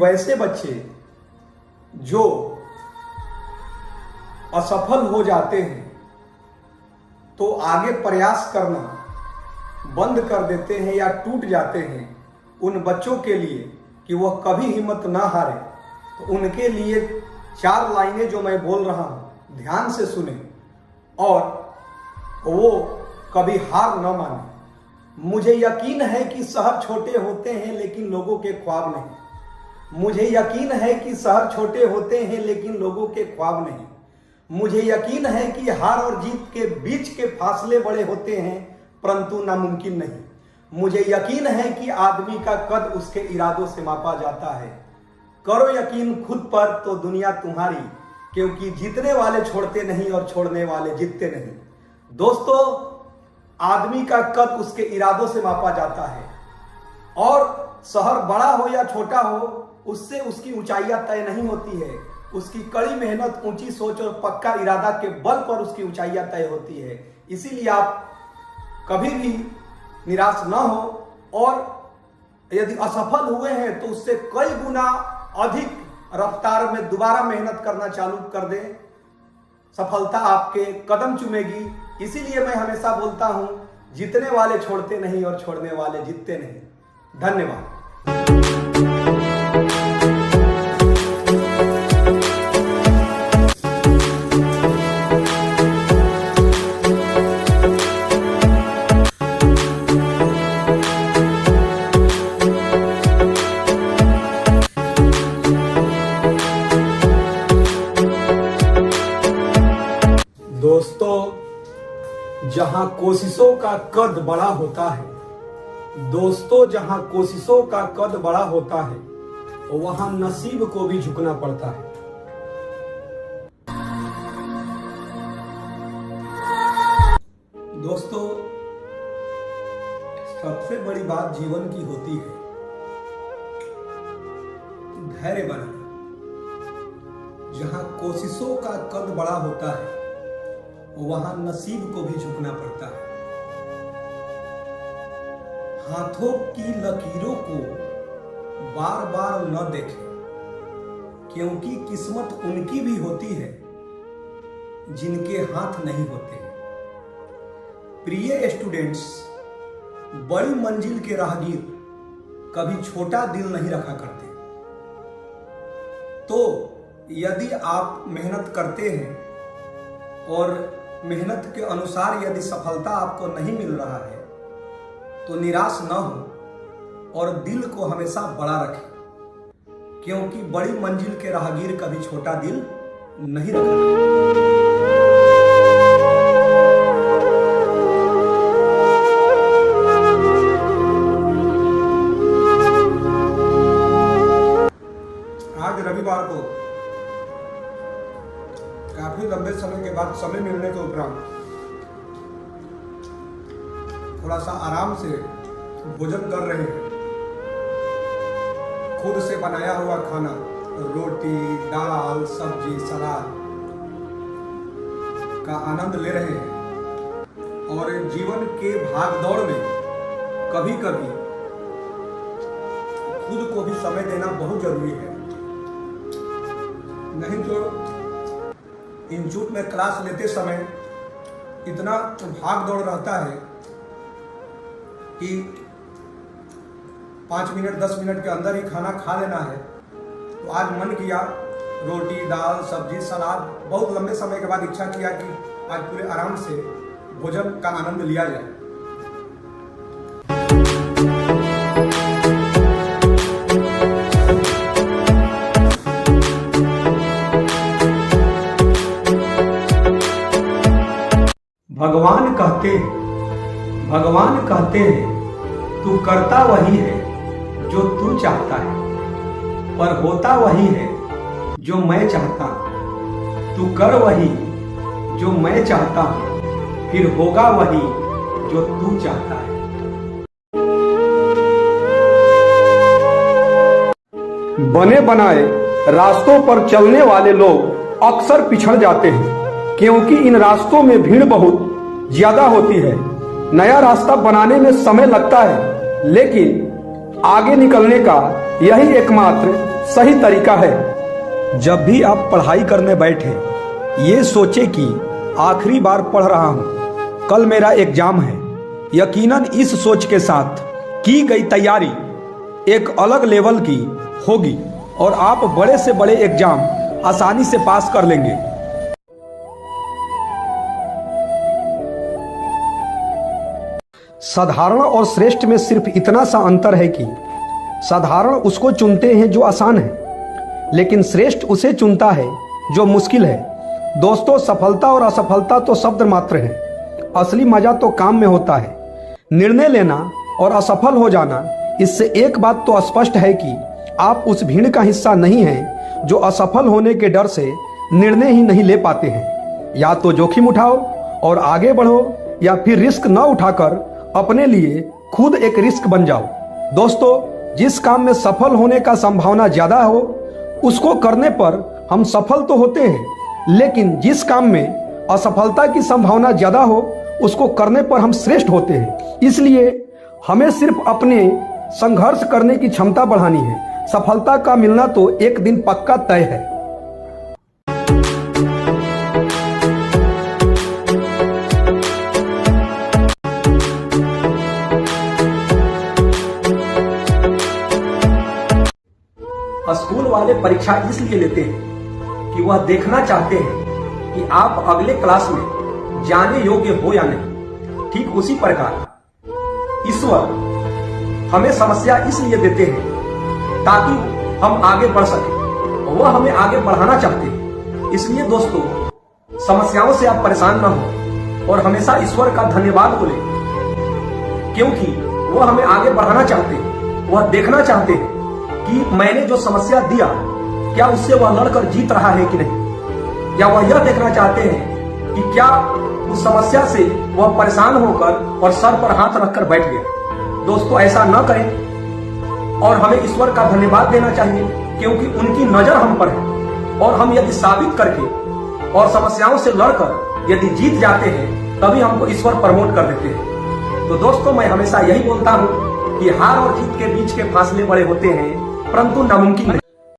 वैसे बच्चे जो असफल हो जाते हैं तो आगे प्रयास करना बंद कर देते हैं या टूट जाते हैं, उन बच्चों के लिए कि वह कभी हिम्मत ना हारे, तो उनके लिए 4 लाइनें जो मैं बोल रहा हूं ध्यान से सुने और वो कभी हार न माने। मुझे यकीन है कि शहर छोटे होते हैं लेकिन लोगों के ख्वाब नहीं। मुझे यकीन है कि शहर छोटे होते हैं लेकिन लोगों के ख्वाब नहीं। मुझे यकीन है कि हार और जीत के बीच के फासले बड़े होते हैं परंतु नामुमकिन नहीं। मुझे यकीन है कि आदमी का कद उसके इरादों से मापा जाता है। करो यकीन खुद पर तो दुनिया तुम्हारी, क्योंकि जीतने वाले छोड़ते नहीं और छोड़ने वाले जीतते नहीं। दोस्तों, आदमी का कद उसके इरादों से मापा जाता है और शहर बड़ा हो या छोटा हो उससे उसकी ऊंचाइयां तय नहीं होती है। उसकी कड़ी मेहनत, ऊंची सोच और पक्का इरादा के बल पर उसकी ऊंचाइयां तय होती है। इसीलिए आप कभी भी निराश न हो और यदि असफल हुए हैं तो उससे कई गुना अधिक रफ्तार में दोबारा मेहनत करना चालू कर दें। सफलता आपके कदम चूमेगी। इसीलिए मैं हमेशा बोलता हूं, जीतने वाले छोड़ते नहीं और छोड़ने वाले जीतते नहीं। धन्यवाद। दोस्तों, जहां कोशिशों का कद बड़ा होता है, जहां कोशिशों का कद बड़ा होता है वहां नसीब को भी झुकना पड़ता है। दोस्तों, सबसे बड़ी बात जीवन की होती है धैर्य बनाना। जहां कोशिशों का कद बड़ा होता है वहां नसीब को भी झुकना पड़ता है। हाथों की लकीरों को बार बार न देखें, क्योंकि किस्मत उनकी भी होती है जिनके हाथ नहीं होते। प्रिय स्टूडेंट्स, बड़ी मंजिल के राहगीर कभी छोटा दिल नहीं रखा करते। तो यदि आप मेहनत करते हैं और मेहनत के अनुसार यदि सफलता आपको नहीं मिल रहा है तो निराश न हो और दिल को हमेशा बड़ा रखें, क्योंकि बड़ी मंजिल के राहगीर कभी छोटा दिल नहीं रखा। आज रविवार को काफी लंबे समय के बाद समय मिलने के उपरांत थोड़ा सा आराम से भोजन कर रहे हैं। खुद से बनाया हुआ खाना, रोटी, दाल, सब्जी, सलाद का आनंद ले रहे हैं। और जीवन के भागदौड़ में कभी कभी खुद को भी समय देना बहुत जरूरी है। नहीं तो इंस्टीट्यूट में क्लास लेते समय इतना भाग दौड़ रहता है कि 5 मिनट 10 मिनट के अंदर ही खाना खा लेना है। तो आज मन किया रोटी, दाल, सब्जी, सलाद, बहुत लंबे समय के बाद इच्छा किया कि आज पूरे आराम से भोजन का आनंद लिया जाए। भगवान कहते हैं तू करता वही है जो तू चाहता है, पर होता वही है जो मैं चाहता हूं। तू कर वही जो मैं चाहता हूं, फिर होगा वही जो तू चाहता है। बने बनाए रास्तों पर चलने वाले लोग अक्सर पिछड़ जाते हैं, क्योंकि इन रास्तों में भीड़ बहुत ज्यादा होती है। नया रास्ता बनाने में समय लगता है, लेकिन आगे निकलने का यही एकमात्र सही तरीका है। जब भी आप पढ़ाई करने बैठे, ये सोचे कि आखिरी बार पढ़ रहा हूं, कल मेरा एग्जाम है। यकीनन इस सोच के साथ की गई तैयारी एक अलग लेवल की होगी और आप बड़े से बड़े एग्जाम आसानी से पास कर लेंगे। साधारण और श्रेष्ठ में सिर्फ इतना सा अंतर है कि साधारण उसको चुनते हैं जो आसान है, लेकिन श्रेष्ठ उसे चुनता है जो मुश्किल है। दोस्तों, सफलता और असफलता तो शब्द मात्र है, असली मजा तो काम में होता है। निर्णय लेना और असफल हो जाना, इससे एक बात तो स्पष्ट है कि आप उस भीड़ का हिस्सा नहीं हैं जो असफल होने के डर से निर्णय ही नहीं ले पाते हैं। या तो जोखिम उठाओ और आगे बढ़ो, या फिर रिस्क न उठाकर अपने लिए खुद एक रिस्क बन जाओ। दोस्तों, जिस काम में सफल होने का संभावना ज्यादा हो उसको करने पर हम सफल तो होते हैं, लेकिन जिस काम में असफलता की संभावना ज्यादा हो उसको करने पर हम श्रेष्ठ होते हैं। इसलिए हमें सिर्फ अपने संघर्ष करने की क्षमता बढ़ानी है। सफलता का मिलना तो एक दिन पक्का तय है। स्कूल वाले परीक्षा इसलिए लेते हैं कि वह देखना चाहते हैं कि आप अगले क्लास में जाने योग्य हो या नहीं। ठीक उसी प्रकार ईश्वर हमें समस्या इसलिए देते हैं ताकि हम आगे बढ़ सके। वह हमें आगे बढ़ाना चाहते हैं। इसलिए दोस्तों, समस्याओं से आप परेशान न हो और हमेशा ईश्वर का धन्यवाद बोले, क्योंकि वह हमें आगे बढ़ाना चाहते हैं। वह देखना चाहते हैं कि मैंने जो समस्या दिया क्या उससे वह लड़कर जीत रहा है कि नहीं, या वह यह देखना चाहते हैं कि क्या उस समस्या से वह परेशान होकर और सर पर हाथ रखकर बैठ गया। दोस्तों, ऐसा न करें और हमें ईश्वर का धन्यवाद देना चाहिए, क्योंकि उनकी नजर हम पर है और हम यदि साबित करके और समस्याओं से लड़कर यदि जीत जाते हैं तभी हमको ईश्वर प्रमोट कर देते हैं। तो दोस्तों, मैं हमेशा यही बोलता हूं कि हार और जीत के बीच के फासले बड़े होते हैं, परंतु नामुमकिन नहीं।